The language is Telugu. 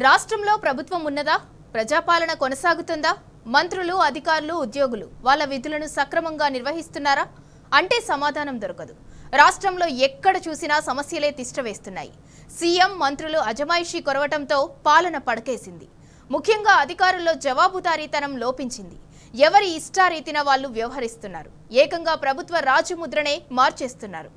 రాష్ట్రంలో ప్రభుత్వం ఉన్నదా? ప్రజాపాలన కొనసాగుతుందా? మంత్రులు, అధికారులు, ఉద్యోగులు వాళ్ళ విధులను సక్రమంగా నిర్వహిస్తున్నారా అంటే సమాధానం దొరకదు. రాష్ట్రంలో ఎక్కడ చూసినా సమస్యలే తిష్టవేస్తున్నాయి. సీఎం, మంత్రులు అజమాయిషీ కొరవటంతో పాలన పడకేసింది. ముఖ్యంగా అధికారుల్లో జవాబుదారీతనం లోపించింది. ఎవరి ఇష్టారీతిన వాళ్ళు వ్యవహరిస్తున్నారు. ఏకంగా ప్రభుత్వ రాజముద్రనే మార్చేస్తున్నారు.